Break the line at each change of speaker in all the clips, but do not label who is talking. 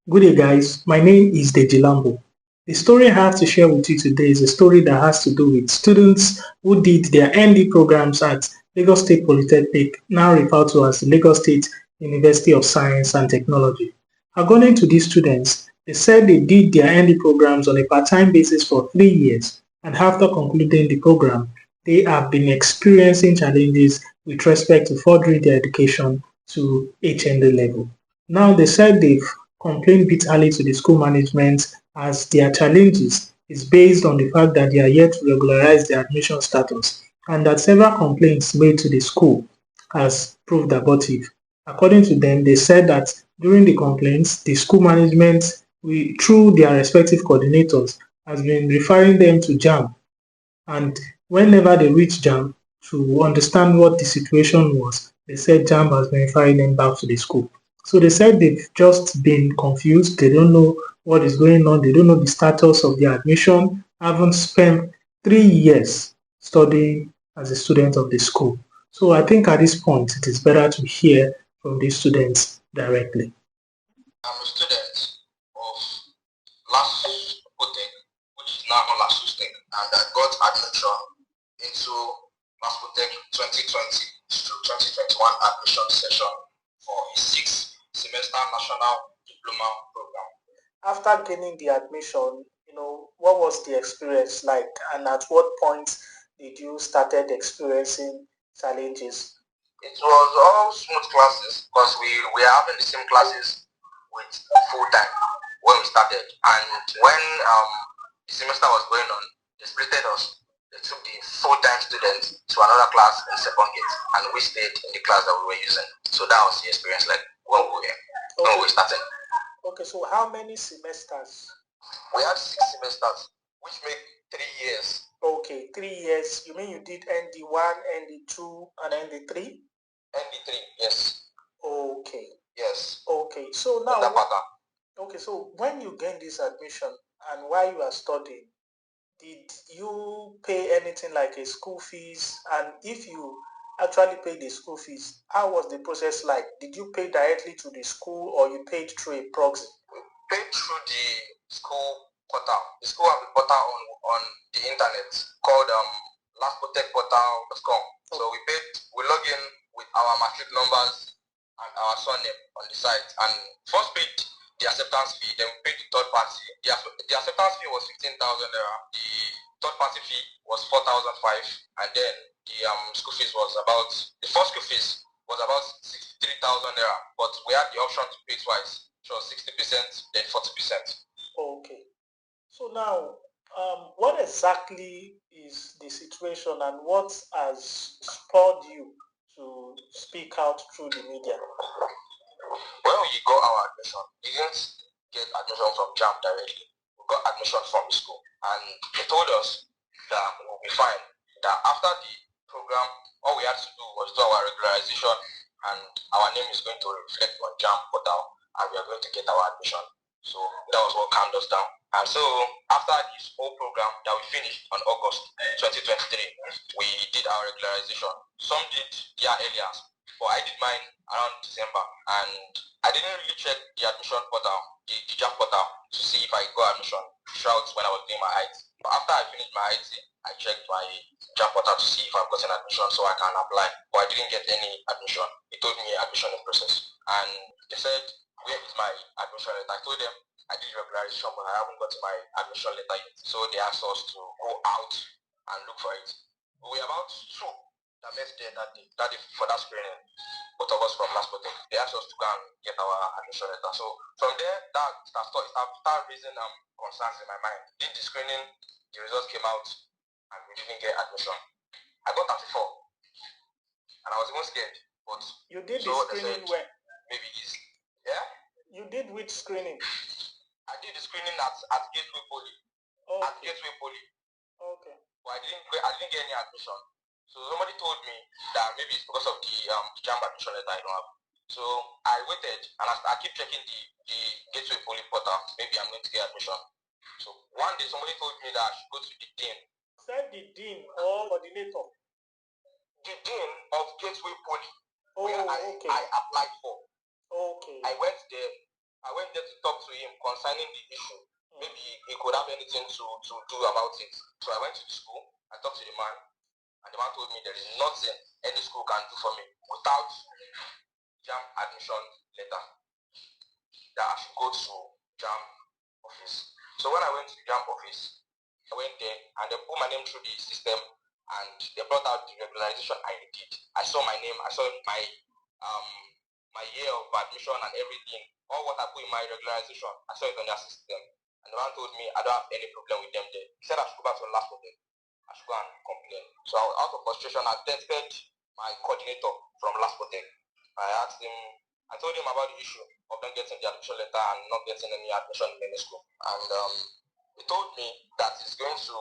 Good day, guys. My name is DEJI LAMBO. The story I have to share with you today is a story that has to do with students who did their ND programs at Lagos State Polytechnic, now referred to as the Lagos State University of Science and Technology. According to these students, they said they did their ND programs on a part-time basis for 3 years, and after concluding the program, they have been experiencing challenges with respect to furthering their education to HND level. Now, they said they've complained bitterly to the school management as their challenges is based on the fact that they are yet to regularize their admission status and that several complaints made to the school has proved abortive. According to them, they said that during the complaints, the school management, through their respective coordinators, has been referring them to JAMB, and whenever they reach JAMB to understand what the situation was, they said JAMB has been referring them back to the school. So they said they've just been confused. They don't know what is going on. They don't know the status of their admission. Haven't spent 3 years studying as a student of the school. So I think at this point, it is better to hear from these students directly.
I'm a student of LASPOTECH, which is now LASPOTECH, and I got admission into LASPOTECH 2020 to 2021 admission session for a 6-semester National Diploma program.
After gaining the admission, what was the experience like, and at what point did you started experiencing challenges?
It was all smooth classes because we were having the same classes with full time when we started, and when the semester was going on, they splitted us. They took the full-time students to another class in second gate, and we stayed in the class that we were using. So that was the experience like when we were starting.
Okay, so how many semesters?
We had 6 semesters, which make 3 years.
Okay, 3 years. You mean you did ND1, ND2, and ND3?
ND3, yes.
Okay.
Yes.
Okay, so now, okay, so when you gained this admission and while you are studying, did you pay anything like a school fees? And if you actually paid the school fees, how was the process like? Did you pay directly to the school or you paid through a proxy?
We paid through the school portal. The school have a portal on the internet called LASPOTECHportal.com. So we log in with our matric numbers and our surname on the site, and first paid the acceptance fee, then we paid the third party. The acceptance fee was 15,000 naira. The third party fee was 4,005, and then the school fees was about, the first school fees was about 63,000 naira, but we had the option to pay twice, so 60%, then 40%.
Okay. So now, what exactly is the situation and what has spurred you to speak out through the media?
When we got our admission, we didn't get admission from JAMB directly. We got admission from the school, and they told us that we'll be fine. That after the program, all we had to do was do our regularization, and our name is going to reflect on JAMB portal, and we are going to get our admission. So that was what calmed us down. And so after this whole program that we finished on August 2023, we did our regularization. Some did their earlier, but I did mine around December, and I didn't really check the admission portal, the JAMB portal, to see if I got admission throughout when I was doing my IT. But after I finished my IT, I checked my JAMB portal to see if I've gotten admission so I can apply. But I didn't get any admission. It told me admission in process, and they said, where is my admission letter? I told them I did regularization, but I haven't gotten my admission letter yet. So they asked us to go out and look for it. We were about 2 that met there that day for that screening. Both of us from LASPOTECH. They asked us to go and get our admission letter. So from there, that started raising concerns in my mind. Did the screening, the results came out, and we didn't get admission. I got 34, and I was even scared. But
you did the screening where?
Maybe it's, yeah.
You did which screening?
I did the screening at Gateway Poly.
Okay.
At Gateway Poly. Okay. But I didn't get any admission. So somebody told me that maybe it's because of the JAMB admission letter I don't have. So I waited, and I keep checking the Gateway Poly portal. Maybe I'm going to get admission. So one day somebody told me that I should go to the dean.
Said the dean or coordinator?
The dean of Gateway Poly.
Oh,
where
okay.
I applied for.
Okay.
I went there, I went there to talk to him concerning the issue. Maybe he could have anything to do about it. So I went to the school, I talked to the man, and the man told me there is nothing any school can do for me without JAMB admission letter, that I should go to JAMB office. So when I went to the JAMB office, I went there and they put my name through the system and they brought out the regularization I did. I saw my name, I saw my year of admission and everything. All what I put in my regularization, I saw it on their system. And the man told me I don't have any problem with them there. He said I should go back to LASPOTECH. I should go and complain. So out of frustration, I texted my coordinator from LASPOTECH. I told him about the issue of them getting the admission letter and not getting any admission in any school. And he told me that he's going to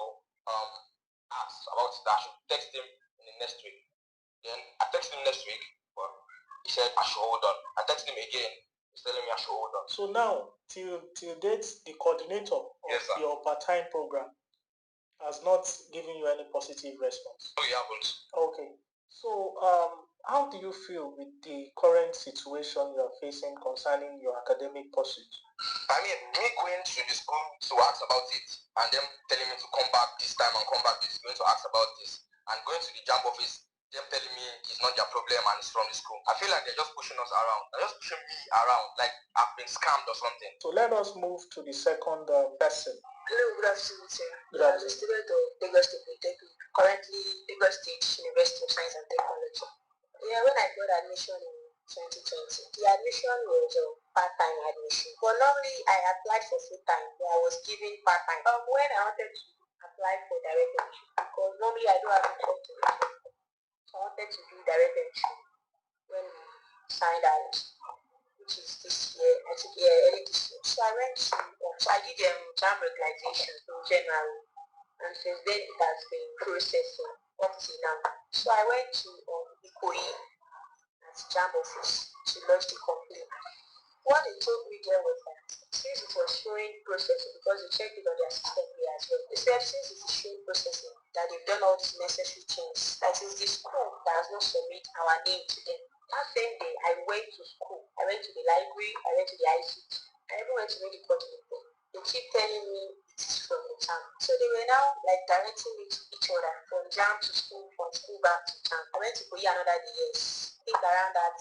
ask about it. I should text him in the next week. Then I texted him next week, but he said I should hold on. I texted him again. He's telling me I should hold on.
So now, till date, the coordinator of your part-time program has not given you any positive response.
No, he hasn't.
Okay. So how do you feel with the current situation you are facing concerning your academic pursuit?
I mean, me going to the school to ask about it and them telling me to come back this time and come back this, going to ask about this, and going to the JAMB office, them telling me it's not their problem and it's from the school. I feel like they're just pushing us around. They're just pushing me around like I've been scammed or something.
So let us move to the second person.
Hello, good afternoon, sir.
Good
I'm a student of Lagos State Polytechnic, currently Lagos State University of Science and Technology. Yeah, when I got admission in 2020, the admission was a part-time admission. But normally I applied for full-time, but I was given part-time. When I wanted to apply for direct entry, because normally I don't have a job to do, so I wanted to do direct entry when we signed out, which is this year, I think early this year. So I went to, so I did JAMB regularization in January, and since then it has been processing up to now. So I went to Ikoyi at JAMB office to lodge the complaint. What they told me there was that since it was showing processing, because they checked it on their system here as well, they said since it is showing processing, that they've done all the necessary things. That is the school that has not submit our name to them. That same day, I went to school. I went to the library, I went to the ICT. I even went to meet the coordinator. They keep telling me it is from the JAMB. So they were now like directing me to each other, from JAMB to school, from school back to JAMB. I went to Koyi another day, yes. I think around that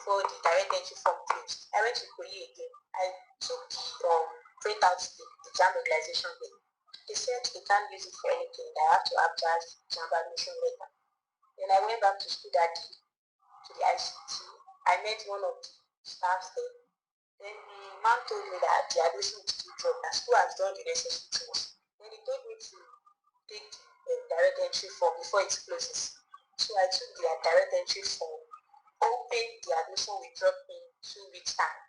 for the direct entry form closed. I went to Koyi again. I took the print out the JAMB regularization bill. They said they can't use it for anything. I have to have just JAMB admission letter. Then I went back to school that day, to the ICT. I met one of the staffs there. Then the man told me that the admission is still dropped, that school has done the necessary things. Then he told me to take the direct entry form before it closes. So I took the direct entry form, hoping the admission will drop in 2 weeks time.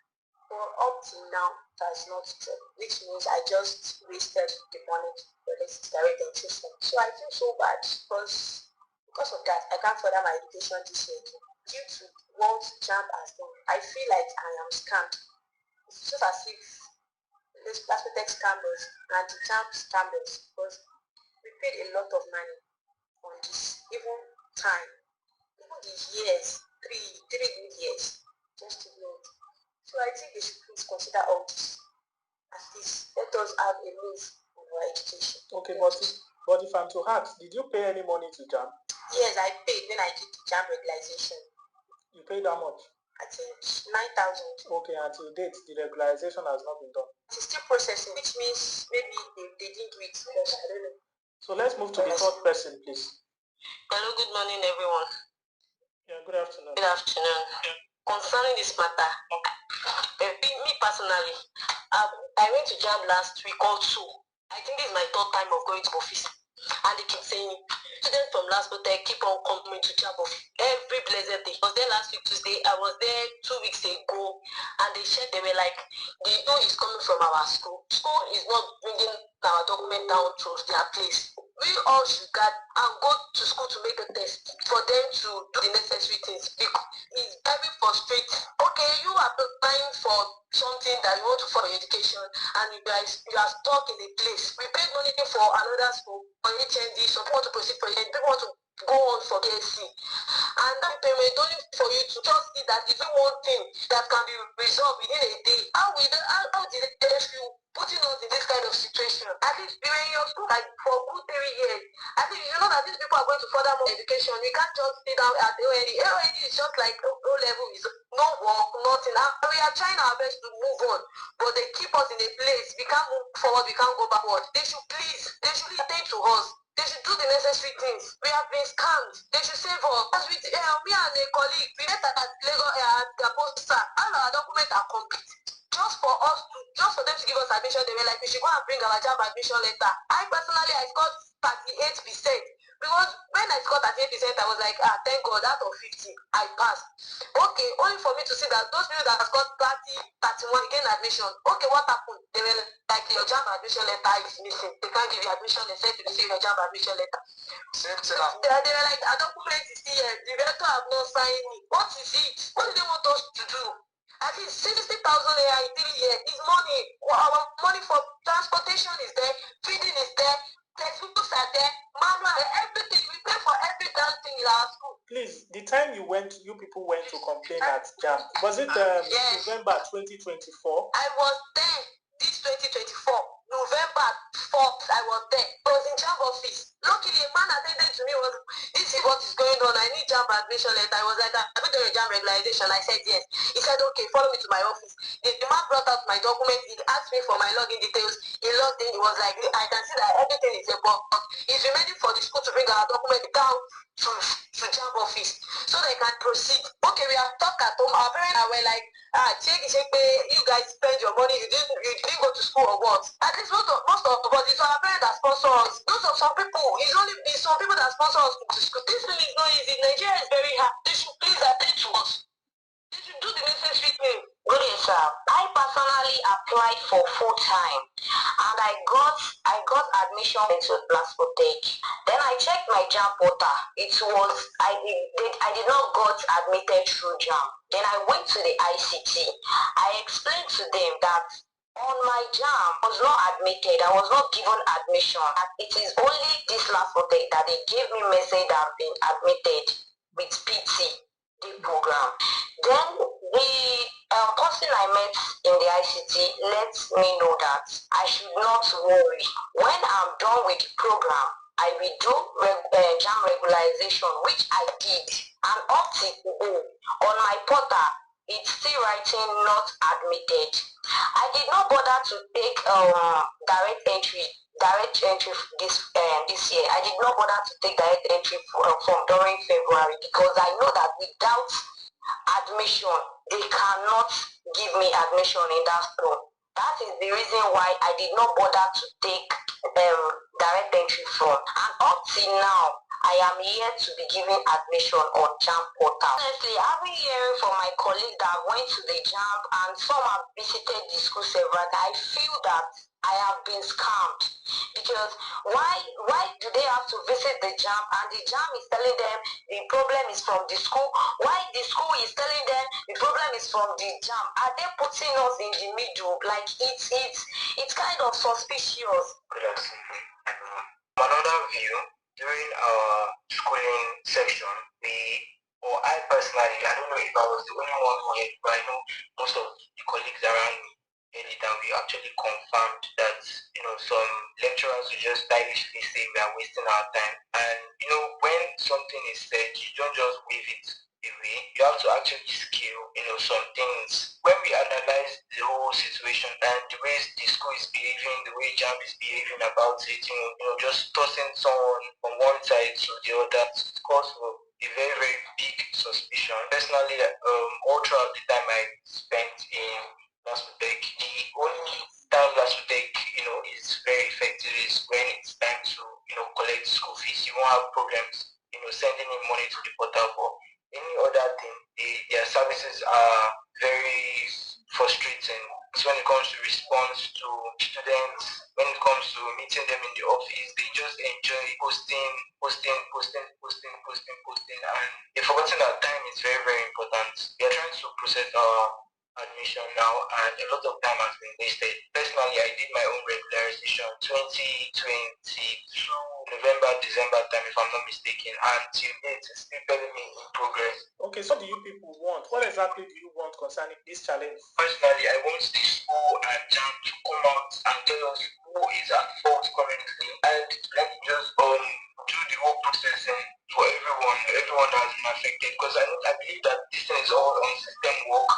But up till now, it has not dropped, which means I just wasted the money for this direct entry form. So I feel so bad because of that, I can't further my education this year due to what JAMB has done. I feel like I am scammed. It's just as if this LASPOTECH scammers and the JAMB scammers, because we paid a lot of money on this, even time, even the years, three good years, just to do it. So I think they should please consider all this. At least let us have a move on our education.
Okay, but if I'm to ask, did you pay any money to JAMB?
Yes, I paid when I did the JAMB regularization.
You paid how much?
I think 9,000.
Okay, until date, the regularization has not been done.
It is still processing, which means maybe they didn't do it because I don't know.
So let's move to the third person, please.
Hello, good morning, everyone.
Yeah, good afternoon.
Good afternoon. Concerning this matter, me personally, I went to JAMB last week or two. I think this is my third time of going to office. And they keep saying, students from LASPOTECH keep on coming to JAMB office every blessed day. I was there last week Tuesday, I was there 2 weeks ago, and they said they were like, the bill is coming from our school. School is not bringing our document down to their place. We all should get and go to school to make a test for them to do the necessary things, because it's very frustrating. Okay, you are applying for something that you want to for your education, and you are stuck in a place. We paid money for another school for HND, some people want to proceed for HND, people want to go on for BSc. And that payment only for you to just see that is one thing that can be resolved within a day. How did they feel putting us in this kind of situation? At least we were in your school like for good 3 years. At least you know that these people are going to further more education. We can't just sit down at the OND. OND is just like O level, is no work, nothing. And we are trying our best to move on, but they keep us in a place. We can't move forward, we can't go backward. They should attend to us. They should do the necessary things. We have been scammed. They should save us. As with me and a colleague, we met at Lagos at poster. All our documents are complete. Just for them to give us admission, they were like, we should go and bring our JAMB admission letter. I scored 38%. Because when I scored 38%, I was like, thank God, out of 50, I passed. Okay, only for me to see that those people that scored 30, 31 again admission. Okay, what happened? They were like, your JAMB admission letter is missing. They can't give you admission, they said to receive your JAMB admission letter.
Same thing.
They were like, our document is here. The director have not signed me. What is it? What do they want us to do? At least 60,000 naira in 3 years is money. Our money for transportation is there, feeding is there, textbooks are there, manual, everything. We pay for every damn thing in our school.
Please, the time you people went to complain at JAMB, was it
Yes.
November 2024?
I was there this 2024, November 4th, I was there. I was in JAMB office. Luckily, a man attended to me was, this is what is going on. I need JAMB admission letter. I was like, have you done your JAMB regularization? I said yes. He said, okay, follow me to my office. The man brought out my document. He asked me for my login details. He logged in. He was like, I can see that everything is a box. He's remaining for the school to bring our document down to JAMB office so they can proceed. Okay, we have talked at home. Our parents were like, you guys spend your money. You didn't go to school or what? At least most of us, it's our parents that sponsor us. Those of some people, it's only some people that sponsor us to school. This thing is not easy. Nigeria is very hard. They should please attend to us. They should do the necessary thing.
Good day, sir. I personally applied for full time and I got admission into LASPOTECH. Then I checked my JAMB portal. I did not got admitted through JAMB. Then I went to the ICT. I explained to them that on my JAMB I was not admitted. I was not given admission. And it is only this LASPOTECH that they gave me message that I've been admitted with PT. The program. Then the person I met in the ICT lets me know that I should not worry. When I'm done with the program, I will do JAMB regularization, which I did. And up to today, on my portal, it's still writing not admitted. I did not bother to take direct entry this year. I did not bother to take direct entry from during February because I know that without admission, they cannot give me admission in that school. That is the reason why I did not bother to take direct entry from. And up till now, I am here to be given admission on JAMB portal. Honestly, I've been hearing from my colleagues that went to the JAMB and some have visited the school several times. I feel that I have been scammed because why do they have to visit the JAMB and the JAMB is telling them the problem is from the school? Why the school is telling them the problem is from the JAMB? Are they putting us in the middle? Like it's kind of suspicious.
Another view, during our schooling section, I personally, I don't know if I was the only one who had, but I know most of the colleagues around me had it, and we actually confirmed that, some lecturers will just stylishly say we are wasting our time. And, when something is said, you don't just wave it away. You have to actually scale, some things. When we analyze the whole situation and the way the school is behaving, the way JAMB is behaving about it, just tossing someone from one side to the other, it causes a very, very big suspicion. Personally, all throughout the time I spent in LASPOTECH, the only time LASPOTECH, is very effective is when it's time to, collect school fees. You won't have problems, sending in money to the portal. For any other thing, their services are very frustrating. So when it comes to response to students, when it comes to meeting them in the office, they just enjoy posting, and they've forgotten that time is very, very important. We are trying to process our admission now, and a lot of time has been wasted. Personally, I did my own regularization 2022 November, December that time, if I'm not mistaken, and till date, it's still very in progress.
Okay, so do you people want? What exactly do you want concerning this challenge?
Personally, I want the school and JAMB to come out and tell us who is at fault currently, and let's just do the whole process for everyone that has been affected. Because I believe that this thing is all on system work,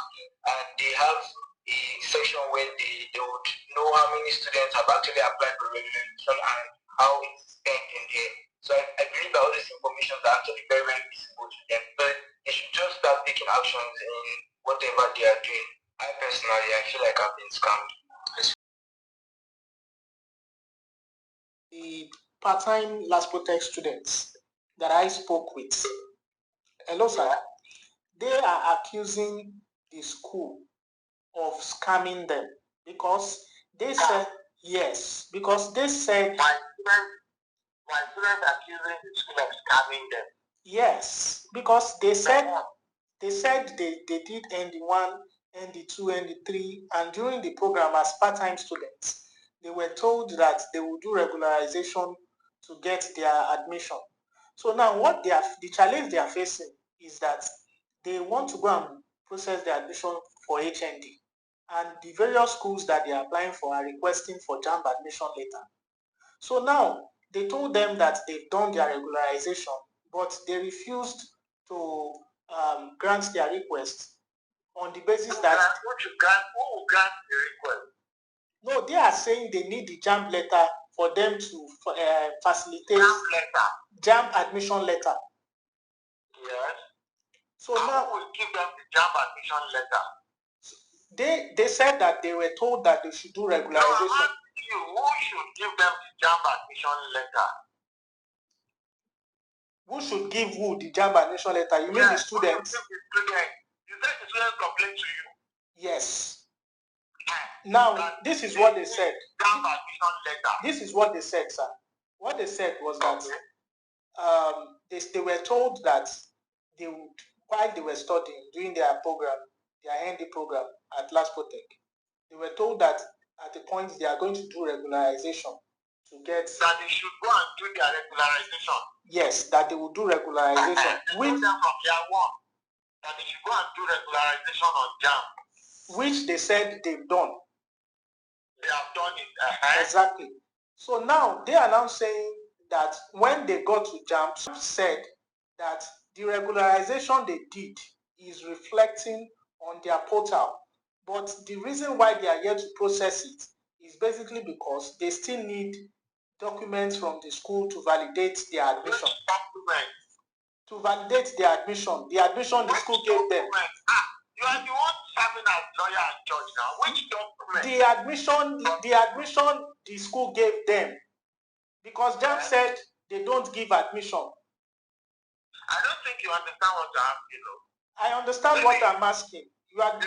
and they have a section where they would know how many students have actually applied for regulation and how it's spent in there. So I believe that all these information are actually very, very visible to them. But they should just start taking actions in whatever they are doing. I personally, I feel like I've been scammed.
The part-time LASPOTECH students that I spoke with, hello sir, they are accusing the school of scamming them because they said, yes, because they said,
my students accusing the school of scamming them.
Yes, because they said they did ND1, ND2, ND3, and during the program as part-time students, they were told that they would do regularization to get their admission. So now the challenge they are facing is that they want to go and process their admission for HND, and the various schools that they are applying for are requesting for JAMB admission later. So now they told them that they've done their regularization, but they refused to grant their request on the basis that
who will grant the request?
No, they are saying they need the JAMB letter for them to facilitate JAMB admission letter.
Yes.
So now
who will give them the JAMB admission letter?
They said that they were told that they should do regularization.
No, who should give them the JAMB admission letter?
Who should give who the JAMB admission letter? You mean the students?
You said the students complain to you.
Yes. Now, this is what they said.
JAMB admission letter.
This is what they said, sir. What they said was that they were told that they would, while they were studying, doing their program, their ND program at LASPOTECH, they were told that at the point they are going to do regularization to get...
That they should go and do their regularization.
Yes, that they will do regularization.
Which from year one, that they should go and do regularization on JAMB.
Which they said they've done.
They have done it.
Exactly. So now they are now saying that when they got to JAMB, said that the regularization they did is reflecting on their portal. But the reason why they are here to process it is basically because they still need documents from the school to validate their admission.
Which documents?
To validate their admission. The admission the school gave them.
You are the one serving as lawyer and judge now. Which document?
The admission the school gave them. Because JAMB said they don't give admission.
I don't think you understand what I'm asking.
I understand what I'm asking. You are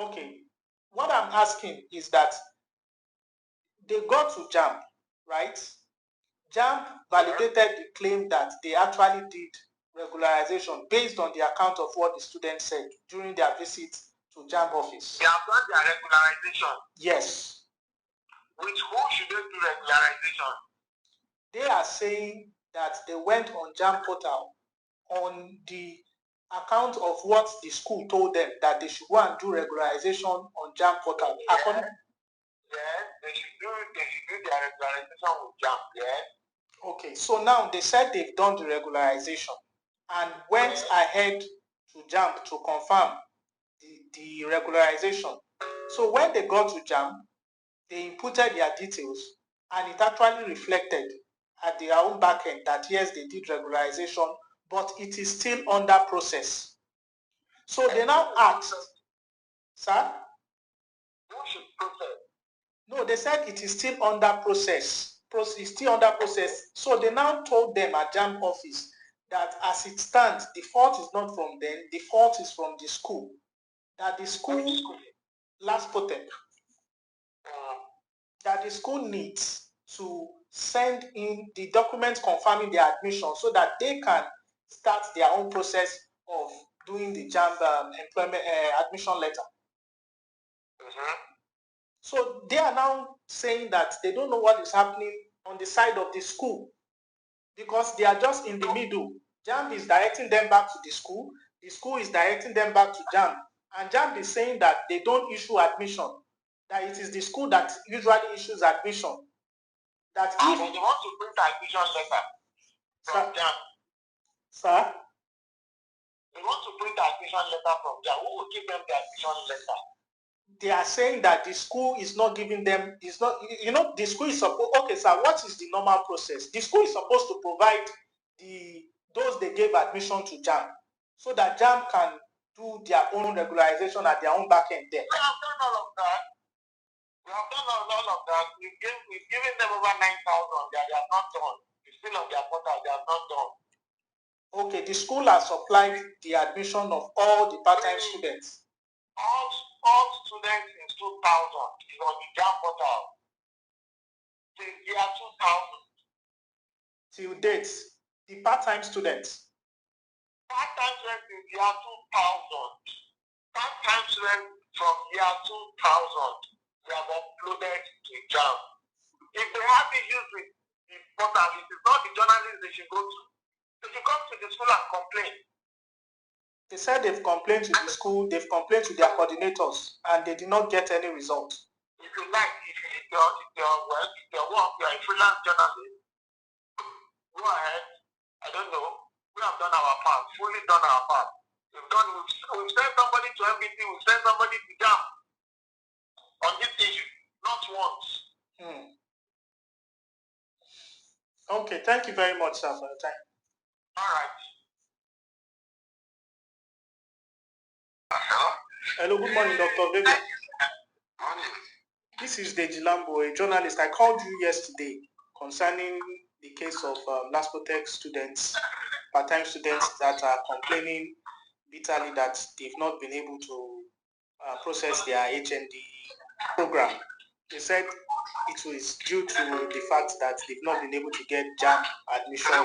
okay. What I'm asking is that they got to JAMB, right? JAMB validated the claim that they actually did regularization based on the account of what the students said during their visit to JAMB office.
They have done their regularization.
Yes.
With who should they do regularization?
They are saying that they went on JAMB portal on the account of what the school told them that they should go and do regularization on JAMB portal.
Yes, they should do their regularization with JAMB, yes.
Okay, so now they said they've done the regularization and went ahead to JAMB to confirm the regularization. So when they got to JAMB, they inputted their details and it actually reflected at their own backend that yes, they did regularization, but it is still under process. So they now asked, sir?
Who should process?
No, they said it is still under process. It's still under process. So they now told them at JAMB office that as it stands, the fault is not from them, the fault is from the school. That the school, LASPOTECH, that the school needs to send in the documents confirming their admission so that they can start their own process of doing the JAMB employment admission letter. So they are now saying that they don't know what is happening on the side of the school. because they are just in the middle. JAMB is directing them back to the school is directing them back to JAMB, and JAMB is saying that they don't issue admission, that it is the school that usually issues admission. That if
they want to print admission letter from JAMB.
Sir?
They want to print admission letter from JAMB. Who will give them the admission letter?
They are saying that the school is not giving them, is not, the school is supposed, okay, sir, what is the normal process? The school is supposed to provide those they gave admission to JAMB, so that JAMB can do their own regularization at their own back end there.
We have done all of that. We have done all of that. We've given them over 9,000. They have not done. It's still on their portal. They have not done.
Okay, the school has supplied the admission of all the part-time students.
All students in 2000 is on the JAMB portal. Till year 2000.
Till date, the part-time students.
Part-time students in year 2000. Part-time students from year 2000, they have uploaded to JAMB. If they have issues with the portal, it is not the journalists they should go to. They should come to the school and complain.
They said they've complained to the school, they've complained to their coordinators, and they did not get any result.
If you like, if you're a freelance journalist, go ahead. I don't know. We have done our part, fully done our part. We've sent somebody to MBT, we've sent somebody to JAMB on this issue, not once.
Okay, thank you very much, sir, for your time.
All right. Hello?
Hello, good morning, Dr. Vega.
Morning.
This is DEJI LAMBO, a journalist. I called you yesterday concerning the case of LASPOTECH students, part-time students that are complaining bitterly that they've not been able to process their HND program. They said it was due to the fact that they've not been able to get JAMB admission.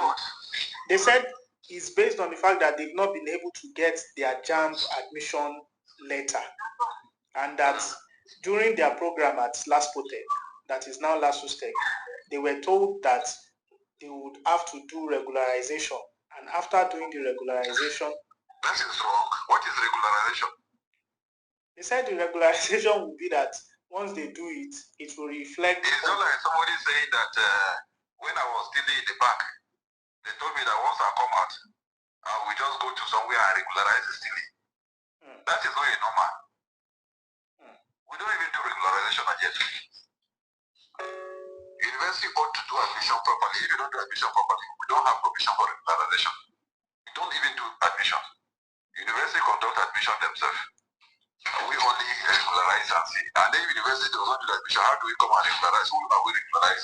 They said it's based on the fact that they've not been able to get their JAMB admission letter, and that during their program at LASPOTECH, that is now LASPOTECH, they were told that they would have to do regularization, and after doing the regularization...
That is wrong. What is regularization?
They said the regularization would be that once they do it, it will reflect...
It's not like somebody saying that when I was still in the back, they told me that once I come out, I will just go to somewhere and regularize the stealing. That is not normal. We don't even do regularization yet. University ought to do admission properly. If you don't do admission properly, we don't have permission for regularization. We don't even do admission. University conduct admission themselves. We only regularize and see. And then university does not do admission. How do we come and regularize? Who are we regularize?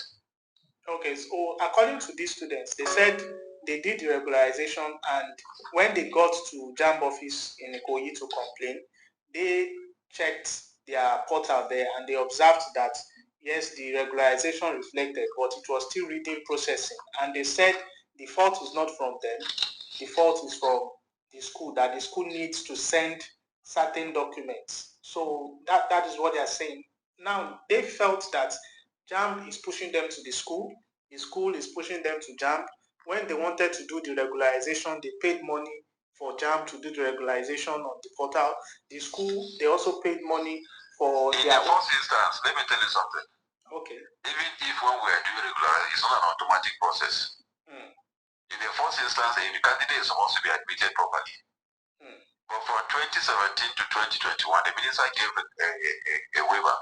Okay, so according to these students, they said they did the regularization, and when they got to JAMB office in Ikoyi to complain, they checked their portal there and they observed that yes, the regularization reflected, but it was still reading processing, and they said the fault is not from them, the fault is from the school, that the school needs to send certain documents. So that is what they are saying. Now, they felt that JAMB is pushing them to the school is pushing them to JAMB. When they wanted to do the regularization, they paid money for JAMB to do the regularization on the portal. The school, they also paid money for
their... In the first instance, let me tell you something.
Okay.
Even if when we are doing regularization, it's not an automatic process. In the first instance, if the candidate is supposed to be admitted properly. But from 2017 to 2021, the minister gave a waiver.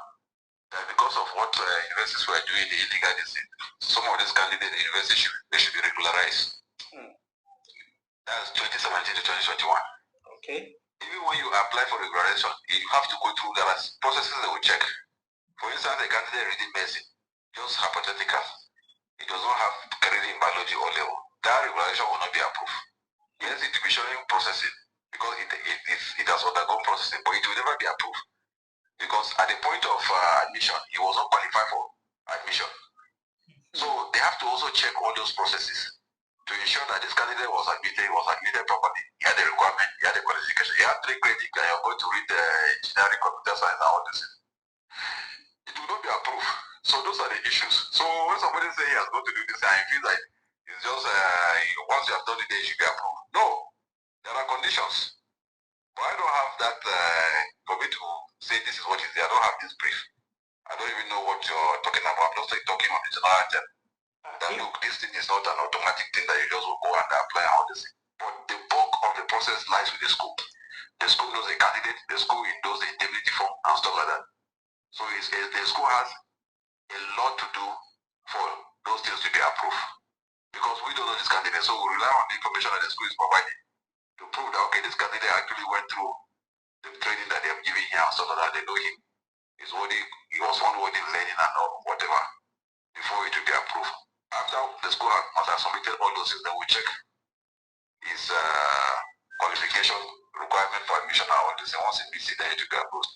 Because of what universities were doing the illegal disease, some of these candidates in university should be regularized. That's 2017 to 2021.
Okay.
Even when you apply for regularization, you have to go through the processes they will check. For instance, a candidate reading medicine, just hypothetical, it does not have credit in biology or level. That regularization will not be approved. Yes, it will be showing processing because it has undergone processing, but it will never be approved. Because at the point of admission, he was not qualified for admission. So they have to also check all those processes to ensure that this candidate was admitted properly. He had the requirement, he had the qualification, he had 3 credits, and you're going to read the engineering, computer science, and all this. It will not be approved. So those are the issues. So when somebody says he has got to do this, and he feels like he's
is just once you have done it, you should be approved. No, there are conditions. But I don't have that for me to say this is what is there. I don't have this brief. I don't even know what you're talking about. I'm just like talking on the general item. That look, this thing is not an automatic thing that you just will go and apply all this. But the bulk of the process lies with the school. The school knows the candidate, the school knows the indemnity form and stuff like that. So the school has a lot to do for those things to be approved. Because we don't know this candidate, so we rely on the information that the school is providing to prove that, okay, this candidate actually went through the training that they have given him and stuff like that. They know him. He was on what he's learning and whatever before it will be approved. After the school must have submitted all those things, then we check his qualification requirement for admission and all this. And once it meets it, then it will be approved.